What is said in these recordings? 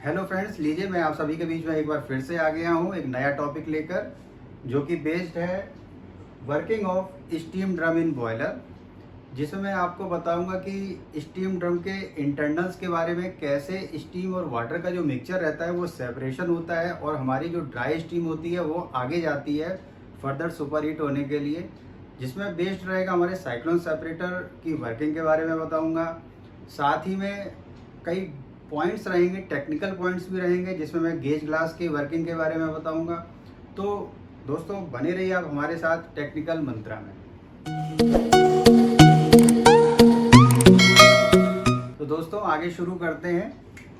Hello friends, लीजिए मैं आप सभी के बीच में एक बार फिर से आ गया हूँ एक नया टॉपिक लेकर, जो कि बेस्ड है working of steam drum in boiler, जिसमें मैं आपको बताऊंगा कि स्टीम ड्रम के इंटरनल्स के बारे में, कैसे स्टीम और वाटर का जो मिक्सचर रहता है वो सेपरेशन होता है और हमारी जो ड्राई स्टीम होती है वो आगे जाती है फर्दर सुपर हीट होने के लिए। जिसमें बेस्ड रहेगा हमारे साइक्लोन सेपरेटर की वर्किंग के बारे में बताऊंगा। साथ ही में कई पॉइंट्स रहेंगे, टेक्निकल पॉइंट्स भी रहेंगे, जिसमें मैं गेज ग्लास की वर्किंग के बारे में बताऊंगा। तो दोस्तों बने रहिए आप हमारे साथ टेक्निकल मंत्रा में। तो दोस्तों आगे शुरू करते हैं।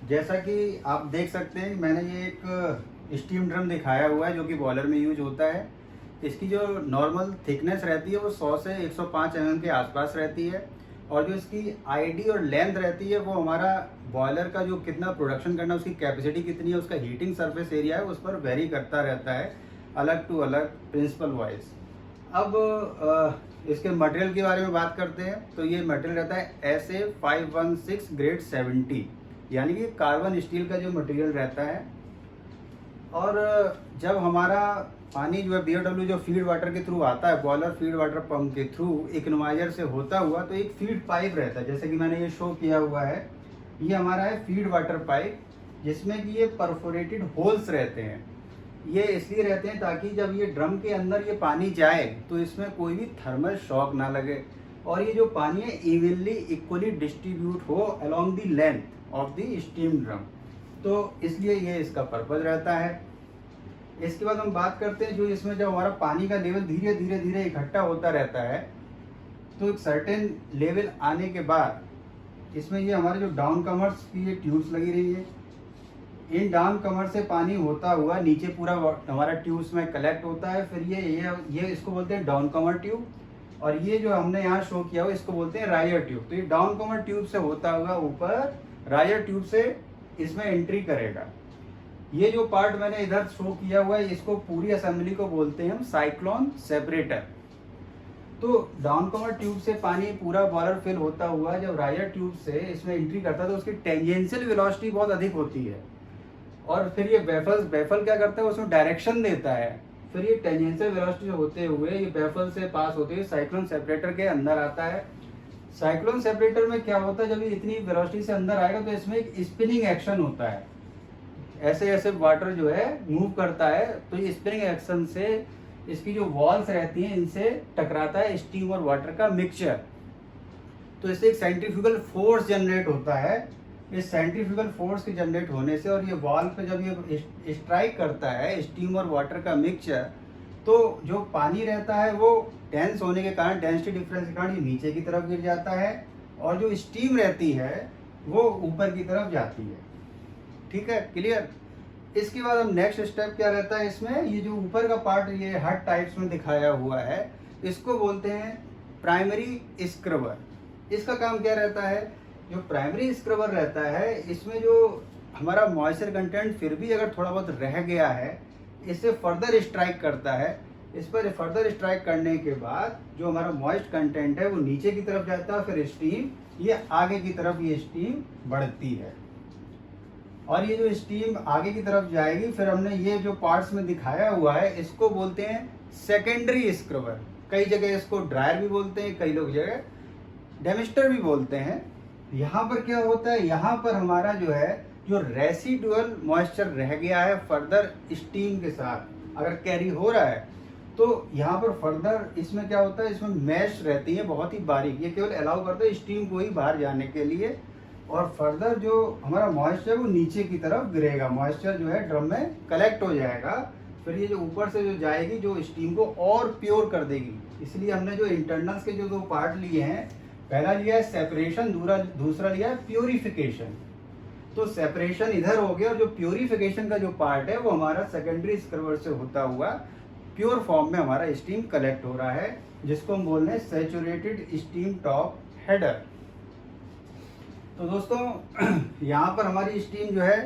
जैसा कि आप देख सकते हैं, मैंने ये एक स्टीम ड्रम दिखाया हुआ है जो कि बॉयलर में यूज होता है। इसकी जो नॉर्मल थिकनेस रहती है वो 100 से 105 mm के आसपास रहती है, और जो इसकी आईडी और लेंथ रहती है वो हमारा बॉयलर का जो कितना प्रोडक्शन करना है, उसकी कैपेसिटी कितनी है, उसका हीटिंग सरफेस एरिया है, उस पर वेरी करता रहता है अलग टू अलग प्रिंसिपल वाइज। अब इसके मटेरियल के बारे में बात करते हैं। तो ये मटेरियल रहता है SA516 ग्रेड 70, यानी कि कार्बन स्टील का जो मटेरियल रहता है। और जब हमारा पानी जो है BOW जो फीड वाटर के थ्रू आता है, बॉयलर फीड वाटर पंप के थ्रू इकोनोमाइजर से होता हुआ, तो एक फीड पाइप रहता है, जैसे कि मैंने ये शो किया हुआ है। ये हमारा है फीड वाटर पाइप, जिसमें कि ये परफोरेटेड होल्स रहते हैं। ये इसलिए रहते हैं ताकि जब ये ड्रम के अंदर ये पानी जाए तो इसमें कोई भी थर्मल शॉक ना लगे, और ये जो पानी है इवनली इक्वली डिस्ट्रीब्यूट हो along the length of the steam drum. तो इसलिए ये इसका पर्पज रहता है। इसके बाद हम बात करते हैं, जो इसमें जब हमारा पानी का लेवल धीरे धीरे धीरे इकट्ठा होता रहता है, तो एक सर्टेन लेवल आने के बाद इसमें ये हमारे जो डाउन कमर्स की ये ट्यूब्स लगी रही है, इन डाउन कमर से पानी होता हुआ नीचे पूरा हमारा ट्यूब्स में कलेक्ट होता है। फिर ये इसको बोलते हैं डाउन कमर ट्यूब, और ये जो हमने यहाँ शो किया हुआ इसको बोलते हैं रायर ट्यूब। तो ये डाउन कमर ट्यूब से होता हुआ ऊपर रायर ट्यूब से इसमें एंट्री करेगा। ये जो पार्ट मैंने इधर शो किया हुआ है, इसको पूरी असेंबली को बोलते हैं हम साइक्लोन सेपरेटर। तो डाउन कमर ट्यूब से पानी पूरा बॉयलर फिल होता हुआ जब रायर ट्यूब से इसमें एंट्री करता है, तो उसकी टेंजेंशियल वेलोसिटी बहुत अधिक होती है, और फिर ये बेफल क्या करता है, उसमें डायरेक्शन देता है। फिर ये टेंजेंशियल वेलोसिटी होते हुए ये बेफल से पास होते हुए साइक्लोन सेपरेटर के अंदर आता है। साइक्लोन सेपरेटर में क्या होता है, जब ये इतनी वेलोसिटी से अंदर आएगा तो इसमें एक स्पिनिंग एक्शन होता है, ऐसे ऐसे वाटर जो है मूव करता है। तो ये स्प्रिंग एक्शन से इसकी जो वॉल्स रहती हैं इनसे टकराता है स्टीम और वाटर का मिक्सचर। तो इससे एक सेंट्रीफ्यूगल फोर्स जनरेट होता है। इस सेंट्रीफ्यूगल फोर्स के जनरेट होने से, और ये वॉल पे जब ये स्ट्राइक करता है स्टीम और वाटर का मिक्सचर, तो जो पानी रहता है वो डेंस होने के कारण, डेंसिटी डिफरेंस के कारण ये नीचे की तरफ गिर जाता है, और जो स्टीम रहती है वो ऊपर की तरफ जाती है। ठीक है, क्लियर। इसके बाद हम नेक्स्ट स्टेप क्या रहता है इसमें, ये जो ऊपर का पार्ट ये हट टाइप्स में दिखाया हुआ है, इसको बोलते हैं प्राइमरी स्क्रबर। इसका काम क्या रहता है, जो प्राइमरी स्क्रबर रहता है इसमें जो हमारा मॉइस्चर कंटेंट फिर भी अगर थोड़ा बहुत रह गया है, इससे फर्दर स्ट्राइक करता है। इस पर फर्दर स्ट्राइक करने के बाद जो हमारा मॉइस्ट कंटेंट है वो नीचे की तरफ जाता है, फिर स्टीम ये आगे की तरफ ये स्टीम बढ़ती है, और ये जो स्टीम आगे की तरफ जाएगी, फिर हमने ये जो पार्ट्स में दिखाया हुआ है इसको बोलते हैं सेकेंडरी स्क्रबर। कई जगह इसको ड्रायर भी बोलते हैं, कई लोग जगह डेमिस्टर भी बोलते हैं। यहाँ पर क्या होता है, यहाँ पर हमारा जो है जो रेसिडुअल मॉइस्चर रह गया है फर्दर स्टीम के साथ अगर कैरी हो रहा है, तो यहाँ पर फर्दर इसमें क्या होता है, इसमें मैश रहती है बहुत ही बारीक, ये केवल अलाउ करता है स्टीम को ही बाहर जाने के लिए, और फर्दर जो हमारा मॉइस्चर वो नीचे की तरफ गिरेगा, मॉइस्चर जो है ड्रम में कलेक्ट हो जाएगा। फिर ये जो ऊपर से जो जाएगी जो स्टीम को और प्योर कर देगी। इसलिए हमने जो इंटरनल्स के जो दो पार्ट लिए हैं, पहला लिया है सेपरेशन, दूसरा लिया है प्योरिफिकेशन। तो सेपरेशन इधर हो गया, और जो प्योरिफिकेशन का जो पार्ट है वो हमारा सेकेंडरी स्क्रबर से होता हुआ प्योर फॉर्म में हमारा स्टीम कलेक्ट हो रहा है, जिसको हम बोल रहे हैं सैचुरेटेड स्टीम टॉप हेडर। तो दोस्तों यहाँ पर हमारी स्टीम जो है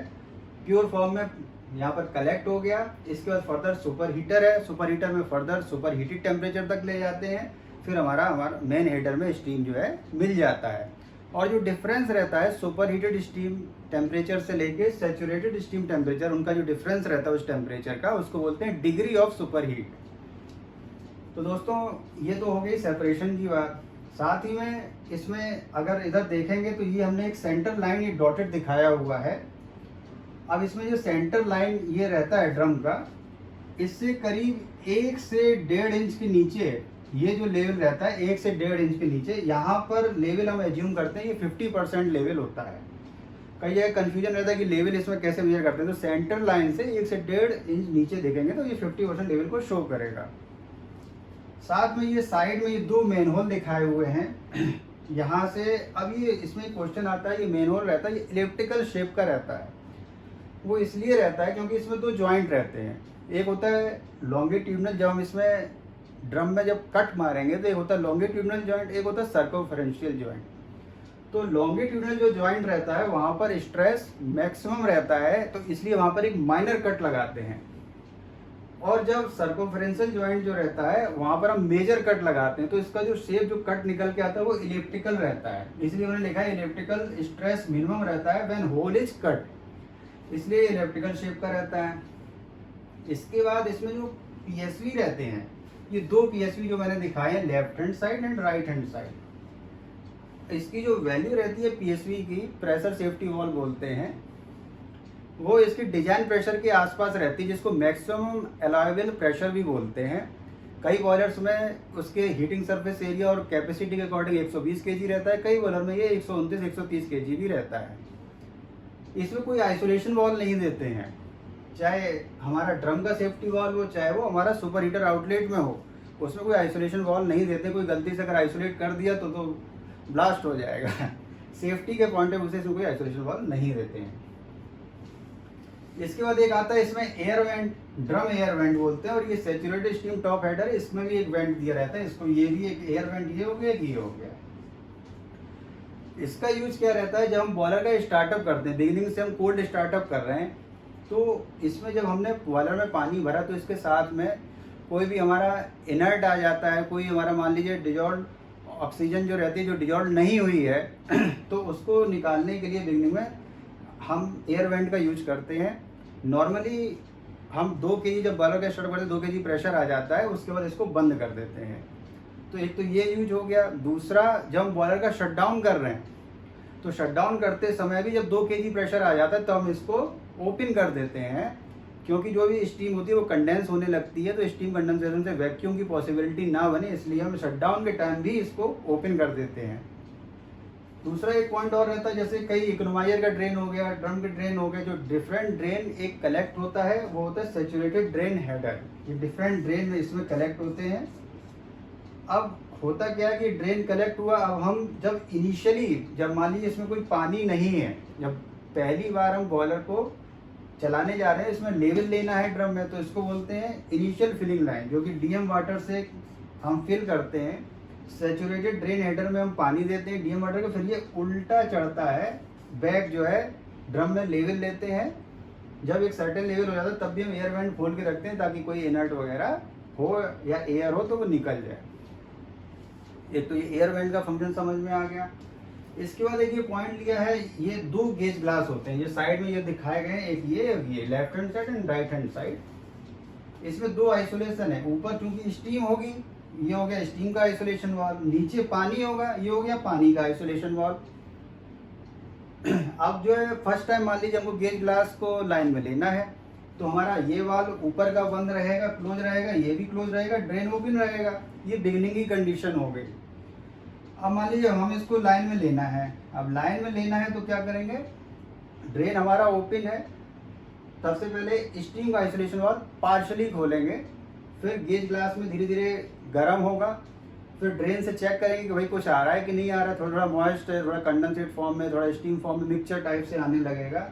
प्योर फॉर्म में यहाँ पर कलेक्ट हो गया। इसके बाद फर्दर सुपर हीटर है, सुपर हीटर में फर्दर सुपर हीटेड टेम्परेचर तक ले जाते हैं, फिर हमारा मेन हेडर में स्टीम जो है मिल जाता है। और जो डिफरेंस रहता है सुपर हीटेड स्टीम टेम्परेचर से लेके सैचुरेटेड स्टीम टेम्परेचर, उनका जो डिफरेंस रहता है उस टेम्परेचर का, उसको बोलते हैं डिग्री ऑफ सुपर हीट। तो दोस्तों ये तो हो गई सेपरेशन की बात। साथ ही में इसमें अगर इधर देखेंगे तो ये हमने एक सेंटर लाइन ये डॉटेड दिखाया हुआ है। अब इसमें जो सेंटर लाइन ये रहता है ड्रम का, इससे करीब 1 से 1.5 इंच के नीचे ये जो लेवल रहता है 1 से 1.5 इंच के नीचे, यहाँ पर लेवल हम एज्यूम करते हैं ये 50% लेवल होता है। कई जगह कन्फ्यूजन रहता है कि लेवल इसमें कैसे मेजर करते हैं। तो सेंटर लाइन से 1 से 1.5 इंच नीचे देखेंगे तो ये 50% लेवल को शो करेगा। साथ में ये साइड में ये 2 मेन होल दिखाए हुए हैं यहाँ से। अब ये इसमें क्वेश्चन आता है, ये मेन होल रहता है ये इलिप्टिकल शेप का रहता है। वो इसलिए रहता है क्योंकि इसमें 2 जॉइंट रहते हैं। एक होता है लॉन्गिट्यूडनल, जब हम इसमें ड्रम में जब कट मारेंगे तो एक होता है लॉन्गिट्यूडनल जॉइंट, एक होता है सर्कमफेरेंशियल जॉइंट। तो लॉन्गिट्यूडनल जो जॉइंट रहता है वहाँ पर स्ट्रेस मैक्सिमम रहता है, तो इसलिए वहाँ पर एक माइनर कट लगाते हैं। और जब सर्कमफेरेंशियल जॉइंट जो रहता है वहाँ पर हम मेजर कट लगाते हैं, तो इसका जो शेप जो कट निकल के आता है वो इलिप्टिकल रहता है। इसलिए उन्होंने लिखा है इलिप्टिकल स्ट्रेस मिनिमम रहता है व्हेन होल इज कट, इसलिए इलिप्टिकल शेप का रहता है। इसके बाद इसमें जो पीएसवी रहते हैं, ये 2 पीएसवी जो मैंने दिखाए हैं left hand side and right hand side, इसकी जो वैल्यू रहती है पीएसवी की, प्रेशर सेफ्टी वॉल्व बोलते हैं, वो इसकी डिजाइन प्रेशर के आसपास रहती है, जिसको मैक्सिमम अलाउएबल प्रेशर भी बोलते हैं। कई बॉयलर्स में उसके हीटिंग सरफेस एरिया और कैपेसिटी के अकॉर्डिंग 120 kg रहता है, कई बॉयलर में ये 129-130 kg भी रहता है। इसमें कोई आइसोलेशन वॉल्व नहीं देते हैं, चाहे हमारा ड्रम का सेफ्टी वॉल्व हो चाहे वो हमारा सुपर हीटर आउटलेट में हो, उसमें कोई आइसोलेशन वॉल्व नहीं देते। कोई गलती से अगर आइसोलेट कर दिया तो ब्लास्ट हो जाएगा सेफ्टी के पॉइंट ऑफ व्यू से इसमें कोई आइसोलेशन वॉल्व नहीं देते हैं। इसके बाद एक आता है इसमें air vent, drum air vent बोलते हैं, और ये सैचुरेटेड स्टीम टॉप हेडर, इसमें भी एक वेंट दिया रहता है। इसको ये भी एक एयर वेंट ये हो गया, ये हो गया। इसका यूज क्या रहता है, जब हम बॉयलर का स्टार्टअप करते हैं, बिगिनिंग से हम कोल्ड स्टार्टअप कर रहे हैं, तो इसमें जब हमने बॉयलर में पानी भरा तो इसके साथ में कोई भी हमारा इनर्ट आ जाता है, कोई हमारा मान लीजिए डिजॉल्व ऑक्सीजन जो रहती है जो डिजॉल्व नहीं हुई है तो उसको निकालने के लिए बिगिनिंग में हम एयर वेंट का यूज करते हैं। नॉर्मली हम 2 kg जब बॉयलर का स्टार्ट करते हैं 2 kg प्रेशर आ जाता है, उसके बाद इसको बंद कर देते हैं। तो एक तो ये यूज हो गया। दूसरा, जब हम बॉयलर का शट डाउन कर रहे हैं तो शट डाउन करते समय भी जब 2 kg प्रेशर आ जाता है तो हम इसको ओपन कर देते हैं, क्योंकि जो भी स्टीम होती है वो कंडेंस होने लगती है, तो स्टीम कंडेंसेशन से वैक्यूम की पॉसिबिलिटी ना बने, इसलिए हम शट डाउन के टाइम भी इसको ओपन कर देते हैं। दूसरा एक पॉइंट और रहता है, जैसे कई इकोनोमाइजर का ड्रेन हो गया, ड्रम के ड्रेन हो गए, जो डिफरेंट ड्रेन एक कलेक्ट होता है वो होता है सैचुरेटेड ड्रेन हेडर। ये डिफरेंट ड्रेन में इसमें कलेक्ट होते हैं। अब होता क्या है कि ड्रेन कलेक्ट हुआ, अब हम जब इनिशियली जब मान लीजिए इसमें कोई पानी नहीं है, जब पहली बार हम बॉयलर को चलाने जा रहे हैं, इसमें लेवल लेना है ड्रम में, तो इसको बोलते हैं इनिशियल फिलिंग लाइन, जो कि डीएम वाटर से हम फिल करते हैं। सैचुरेटेड ड्रेन हेडर में हम पानी देते हैं डीएम वाटर का, फिर ये उल्टा चढ़ता है, बैक जो है ड्रम में लेवल लेते हैं। जब एक सर्टेन लेवल हो जाता है तब भी हम एयर वेंट खोल के रखते हैं, ताकि कोई इनर्ट वगैरह हो या एयर हो तो वो निकल जाए। एक तो ये एयर वेंट का फंक्शन समझ में आ गया। इसके बाद एक ये पॉइंट लिया है, ये 2 गेज ग्लास होते हैं, ये साइड में ये दिखाए गए हैं, एक ये left hand side and right hand side. इसमें 2 आइसोलेशन है, ऊपर चूंकि स्टीम होगी, ये हो गया स्टीम का आइसोलेशन वाल्व, नीचे पानी होगा, ये हो गया पानी का आइसोलेशन वाल्व। अब जो है फर्स्ट टाइम मान लीजिए हमको गेज ग्लास को लाइन में लेना है, तो हमारा ये वाल्व ऊपर का बंद रहेगा, क्लोज रहेगा, ये भी क्लोज रहेगा, ड्रेन ओपन रहेगा। ये बिगिनिंग की कंडीशन हो गई। अब मान लीजिए हम इसको लाइन में लेना है, अब लाइन में लेना है तो क्या करेंगे, ड्रेन हमारा ओपन है, सबसे पहले स्टीम का आइसोलेशन वाल्व पार्शली खोलेंगे, फिर गेज ग्लास में धीरे धीरे गर्म होगा, फिर ड्रेन से चेक करेंगे कि भाई कुछ आ रहा है कि नहीं आ रहा है, थोड़ा थोड़ा मॉइस्ट है, थोड़ा कंडेंसेट फॉर्म में, थोड़ा स्टीम फॉर्म में, मिक्सचर टाइप से आने लगेगा।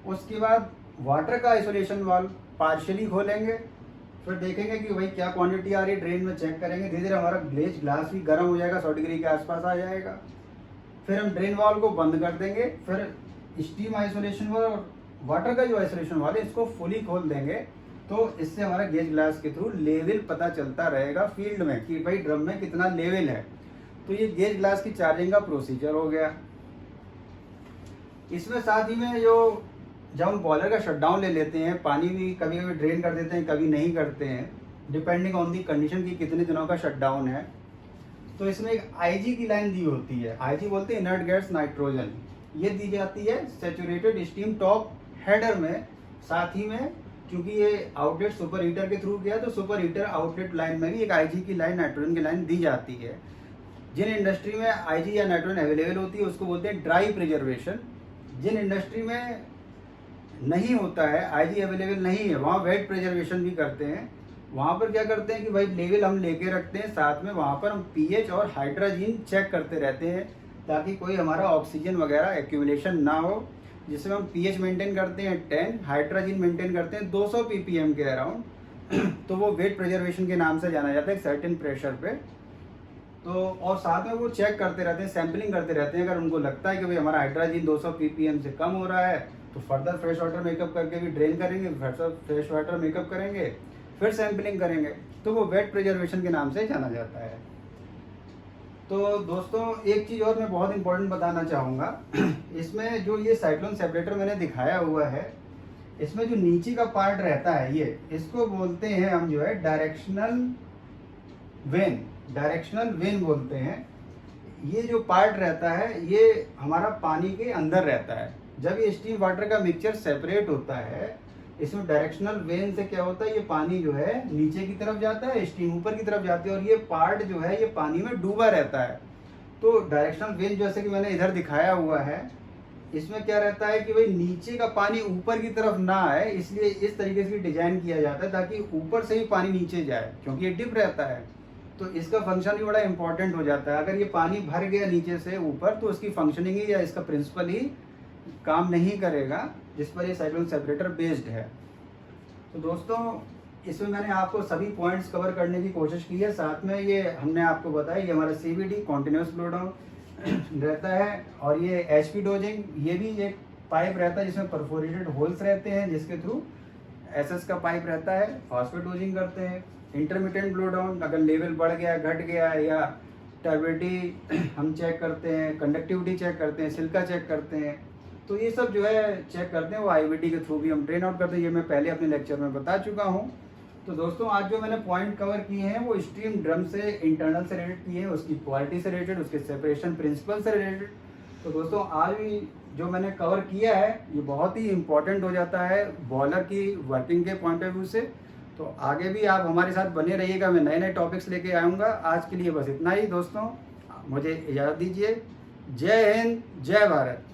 उसके बाद वाटर का आइसोलेशन वाल्व पार्शली खोलेंगे, फिर देखेंगे कि भाई क्या क्वांटिटी आ रही है, ड्रेन में चेक करेंगे, धीरे धीरे हमारा गेज ग्लास भी गर्म हो जाएगा, 100 डिग्री के आसपास आ जाएगा। फिर हम ड्रेन वाल्व को बंद कर देंगे, फिर स्टीम आइसोलेशन वाल्व और वाटर का जो आइसोलेशन वाल्व है इसको फुली खोल देंगे, तो इससे हमारा गेज ग्लास के थ्रू लेवल पता चलता रहेगा फील्ड में कि भाई ड्रम में कितना लेवल है। तो ये गेज ग्लास की चार्जिंग का प्रोसीजर हो गया। इसमें साथ ही में जो जब हम बॉयलर का शटडाउन ले लेते हैं, पानी भी कभी कभी ड्रेन कर देते हैं, कभी नहीं करते हैं, डिपेंडिंग ऑन दी कंडीशन की कितने दिनों का शटडाउन है। तो इसमें एक आईजी की लाइन दी होती है, आईजी बोलते हैं इनर्ट गैस नाइट्रोजन, ये दी जाती है सैचुरेटेड स्टीम टॉप हेडर में। साथ ही में क्योंकि ये आउटलेट सुपर हीटर के थ्रू गया, तो सुपर हीटर आउटलेट लाइन में भी एक आईजी की लाइन, नाइट्रोजन की लाइन दी जाती है। जिन इंडस्ट्री में आईजी या नाइट्रोजन अवेलेबल होती है उसको बोलते हैं ड्राई प्रिजर्वेशन। जिन इंडस्ट्री में नहीं होता है, आईजी अवेलेबल नहीं है, वहाँ वेट प्रिजर्वेशन भी करते हैं। वहाँ पर क्या करते हैं कि भाई लेवल हम लेके रखते हैं, साथ में वहाँ पर हम पीएच और हाइड्रोजन चेक करते रहते हैं ताकि कोई हमारा ऑक्सीजन वगैरह एक्यूमुलेशन ना हो। जिसमें हम पीएच मेंटेन करते हैं 10, हाइड्रोजन मेंटेन करते हैं 200 ppm के अराउंड। तो वो वेट प्रिजर्वेशन के नाम से जाना जाता है सर्टेन प्रेशर पे। तो और साथ में वो चेक करते रहते हैं, सैम्पलिंग करते रहते हैं। अगर उनको लगता है कि भाई हमारा हाइड्रोजन 200 ppm से कम हो रहा है तो फर्दर फ्रेश वाटर मेकअप करके भी ड्रेन करेंगे, फ्रेश वाटर मेकअप करेंगे, फिर सैम्पलिंग करेंगे। तो वो वेट प्रिजर्वेशन के नाम से जाना जाता है। तो दोस्तों एक चीज़ और मैं बहुत इंपॉर्टेंट बताना चाहूँगा, इसमें जो ये साइक्लोन सेपरेटर मैंने दिखाया हुआ है, इसमें जो नीचे का पार्ट रहता है ये, इसको बोलते हैं हम जो है डायरेक्शनल वेन बोलते हैं। ये जो पार्ट रहता है ये हमारा पानी के अंदर रहता है। जब ये स्टीम वाटर का मिक्सचर सेपरेट होता है, इसमें डायरेक्शनल वेन से क्या होता है, ये पानी जो है नीचे की तरफ जाता है, स्टीम ऊपर की तरफ जाती है, और ये पार्ट जो है ये पानी में डूबा रहता है। तो डायरेक्शनल वेन जैसे कि मैंने इधर दिखाया हुआ है, इसमें क्या रहता है कि भाई नीचे का पानी ऊपर की तरफ ना आए, इसलिए इस तरीके से डिजाइन किया जाता है ताकि ऊपर से ही पानी नीचे जाए, क्योंकि ये डिप रहता है। तो इसका फंक्शन भी बड़ा इंपॉर्टेंट हो जाता है। अगर ये पानी भर गया नीचे से ऊपर तो उसकी फंक्शनिंग ही या इसका प्रिंसिपल ही काम नहीं करेगा, जिस पर ये साइक्लोन सेपरेटर बेस्ड है। तो दोस्तों इसमें मैंने आपको सभी पॉइंट्स कवर करने की कोशिश की है। साथ में ये हमने आपको बताया ये हमारा CVD कॉन्टिन्यूस ब्लो डाउन रहता है, और ये HP डोजिंग, ये भी एक पाइप रहता है जिसमें परफोरेटेड होल्स रहते हैं, जिसके थ्रू SS का पाइप रहता है, फास्फेट डोजिंग करते हैं। इंटरमिटेंट ब्लो डाउन, अगर लेवल बढ़ गया, घट गया, या टर्बिडिटी हम चेक करते हैं, कंडक्टिविटी चेक करते हैं, सिल्का चेक करते हैं। तो ये सब जो है चेक करते हैं, वो IVD के थ्रू भी हम ड्रेन आउट करते हैं। ये मैं पहले अपने लेक्चर में बता चुका हूँ। तो दोस्तों आज जो मैंने पॉइंट कवर किए हैं वो स्टीम ड्रम से इंटरनल से रिलेटेड किए हैं, उसकी क्वालिटी से रिलेटेड, उसके सेपरेशन प्रिंसिपल से रिलेटेड। तो दोस्तों आज भी जो मैंने कवर किया है ये बहुत ही इंपॉर्टेंट हो जाता है बॉयलर की वर्किंग के पॉइंट ऑफ व्यू से। तो आगे भी आप हमारे साथ बने रहिएगा, मैं नए नए टॉपिक्स लेके आऊँगा। आज के लिए बस इतना ही दोस्तों, मुझे इजाज़त दीजिए। जय हिंद, जय भारत।